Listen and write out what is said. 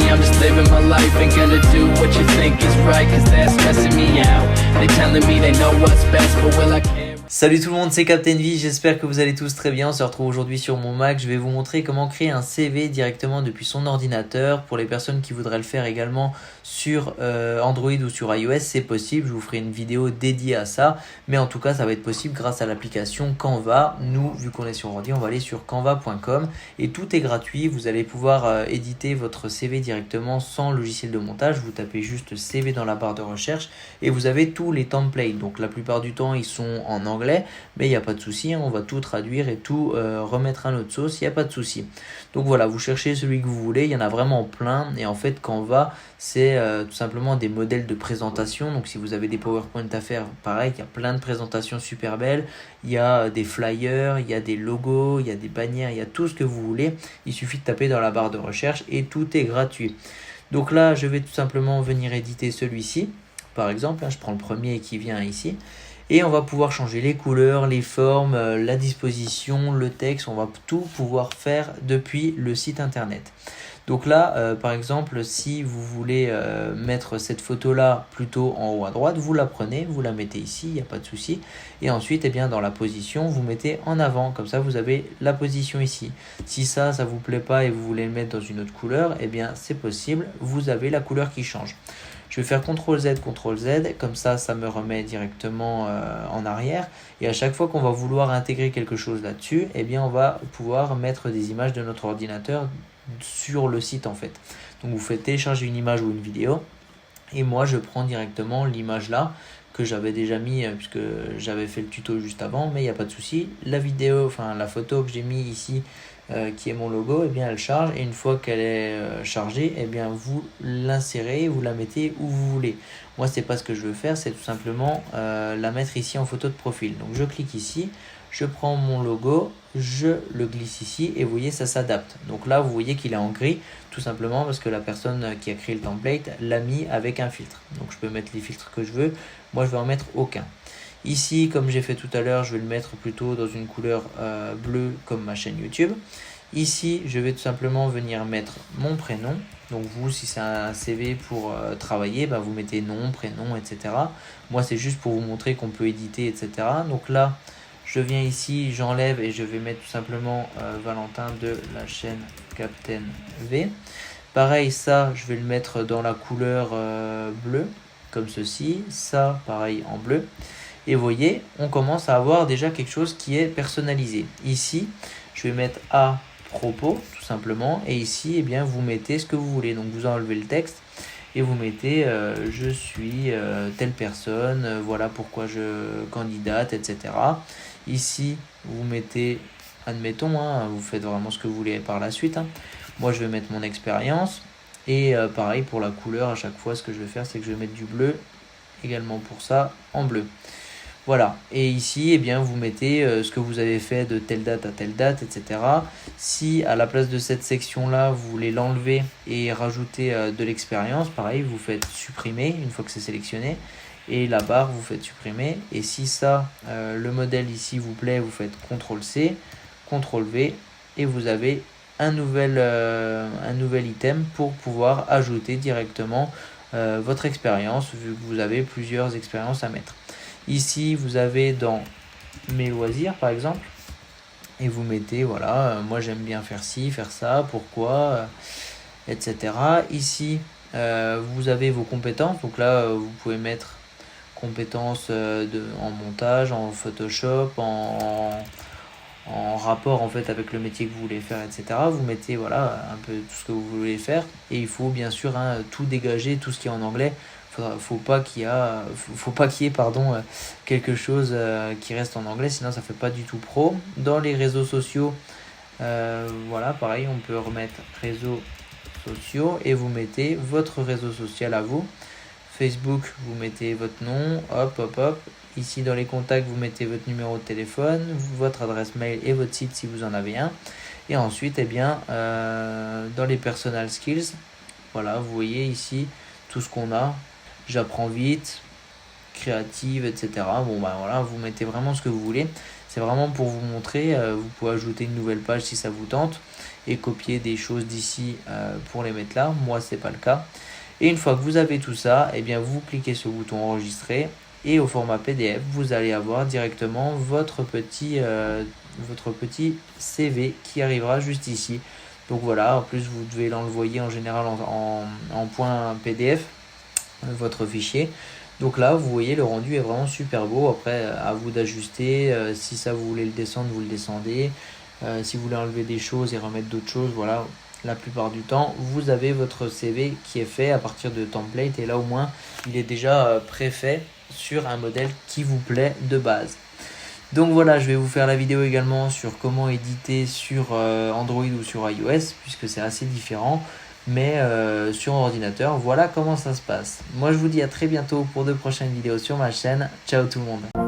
I'm just living my life, ain't gonna do what you think is right, cause that's stressing me out. They telling me they know what's best, but will I care? Salut tout le monde, c'est Captain V, j'espère que vous allez tous très bien. On se retrouve aujourd'hui sur mon Mac. Je vais vous montrer comment créer un CV directement depuis son ordinateur. Pour les personnes qui voudraient le faire également sur Android ou sur iOS, c'est possible. Je vous ferai une vidéo dédiée à ça. Mais en tout cas, ça va être possible grâce à l'application Canva. Nous, vu qu'on est sur ordi, on va aller sur canva.com et tout est gratuit. Vous allez pouvoir éditer votre CV directement sans logiciel de montage. Vous tapez juste CV dans la barre de recherche et vous avez tous les templates. Donc la plupart du temps, ils sont en anglais. Mais il n'y a pas de souci, on va tout traduire et tout remettre à notre sauce, il n'y a pas de souci. Donc voilà, vous cherchez celui que vous voulez, il y en a vraiment plein. Et en fait, Canva, c'est tout simplement des modèles de présentation. Donc si vous avez des PowerPoint à faire, pareil, il y a plein de présentations super belles. Il y a des flyers, il y a des logos, il y a des bannières, il y a tout ce que vous voulez. Il suffit de taper dans la barre de recherche et tout est gratuit. Donc là, je vais tout simplement venir éditer celui-ci. Par exemple, je prends le premier qui vient ici. Et on va pouvoir changer les couleurs, les formes, la disposition, le texte. On va tout pouvoir faire depuis le site internet. Donc là, par exemple, si vous voulez mettre cette photo-là plutôt en haut à droite, vous la prenez, vous la mettez ici, il n'y a pas de souci. Et ensuite, eh bien, dans la position, vous mettez en avant. Comme ça, vous avez la position ici. Si ça ne vous plaît pas et vous voulez le mettre dans une autre couleur, eh bien, c'est possible. Vous avez la couleur qui change. Je vais faire CTRL-Z, CTRL-Z, comme ça me remet directement en arrière. Et à chaque fois qu'on va vouloir intégrer quelque chose là-dessus, eh bien on va pouvoir mettre des images de notre ordinateur sur le site en fait. Donc vous faites télécharger une image ou une vidéo. Et moi je prends directement l'image là que j'avais déjà mis puisque j'avais fait le tuto juste avant, mais il n'y a pas de souci. La vidéo, enfin la photo que j'ai mis ici, qui est mon logo, eh bien elle charge et une fois qu'elle est chargée, eh bien vous l'insérez, vous la mettez où vous voulez. Moi c'est pas ce que je veux faire, c'est tout simplement la mettre ici en photo de profil. Donc je clique ici, je prends mon logo, je le glisse ici et vous voyez ça s'adapte. Donc là vous voyez qu'il est en gris tout simplement parce que la personne qui a créé le template l'a mis avec un filtre. Donc je peux mettre les filtres que je veux, moi je vais en mettre aucun. Ici, comme j'ai fait tout à l'heure, je vais le mettre plutôt dans une couleur bleue comme ma chaîne YouTube. Ici, je vais tout simplement venir mettre mon prénom. Donc vous, si c'est un CV pour travailler, vous mettez nom, prénom, etc. Moi, c'est juste pour vous montrer qu'on peut éditer, etc. Donc là, je viens ici, j'enlève et je vais mettre tout simplement Valentin de la chaîne Captain V. Pareil, ça, je vais le mettre dans la couleur bleue, comme ceci. Ça, pareil, en bleu. Et vous voyez, on commence à avoir déjà quelque chose qui est personnalisé. Ici, je vais mettre à propos, tout simplement. Et ici, eh bien, vous mettez ce que vous voulez. Donc, vous enlevez le texte et vous mettez je suis telle personne, voilà pourquoi je candidate, etc. Ici, vous mettez, admettons, vous faites vraiment ce que vous voulez par la suite. Moi, je vais mettre mon expérience. Et pareil, pour la couleur, à chaque fois, ce que je vais faire, c'est que je vais mettre du bleu également pour ça, en bleu. Voilà, et ici, eh bien, vous mettez ce que vous avez fait de telle date à telle date, etc. Si à la place de cette section-là, vous voulez l'enlever et rajouter de l'expérience, pareil, vous faites supprimer une fois que c'est sélectionné. Et la barre, vous faites supprimer. Et si ça, le modèle ici vous plaît, vous faites CTRL-C, CTRL-V et vous avez un nouvel item pour pouvoir ajouter directement votre expérience, vu que vous avez plusieurs expériences à mettre. Ici, vous avez dans mes loisirs, par exemple, et vous mettez, voilà, moi j'aime bien faire ci, faire ça, pourquoi, etc. Ici, vous avez vos compétences, donc là, vous pouvez mettre compétences en montage, en Photoshop, en rapport en fait avec le métier que vous voulez faire, etc. Vous mettez voilà un peu tout ce que vous voulez faire et il faut bien sûr tout dégager, tout ce qui est en anglais. Faut pas qu'il y ait quelque chose qui reste en anglais, sinon ça fait pas du tout pro. Dans les réseaux sociaux, voilà pareil, on peut remettre réseaux sociaux et vous mettez votre réseau social à vous. Facebook, vous mettez votre nom, hop. Ici dans les contacts, vous mettez votre numéro de téléphone, votre adresse mail et votre site si vous en avez un. Et ensuite, eh bien, dans les personal skills, voilà, vous voyez ici tout ce qu'on a. J'apprends vite, créative, etc. Bon, voilà, vous mettez vraiment ce que vous voulez. C'est vraiment pour vous montrer. Vous pouvez ajouter une nouvelle page si ça vous tente. et copier des choses d'ici pour les mettre là. Moi, c'est pas le cas. Et une fois que vous avez tout ça, eh bien, vous cliquez sur le bouton enregistrer et au format PDF, vous allez avoir directement votre petit CV qui arrivera juste ici. Donc voilà, en plus vous devez l'envoyer en général en point PDF, votre fichier. Donc là, vous voyez, le rendu est vraiment super beau. Après, à vous d'ajuster. Si ça, vous voulez le descendre, vous le descendez. Si vous voulez enlever des choses et remettre d'autres choses, voilà. La plupart du temps, vous avez votre CV qui est fait à partir de template. Et là, au moins, il est déjà préfait sur un modèle qui vous plaît de base. Donc voilà, je vais vous faire la vidéo également sur comment éditer sur Android ou sur iOS, puisque c'est assez différent. Mais sur ordinateur, voilà comment ça se passe. Moi, je vous dis à très bientôt pour de prochaines vidéos sur ma chaîne. Ciao tout le monde.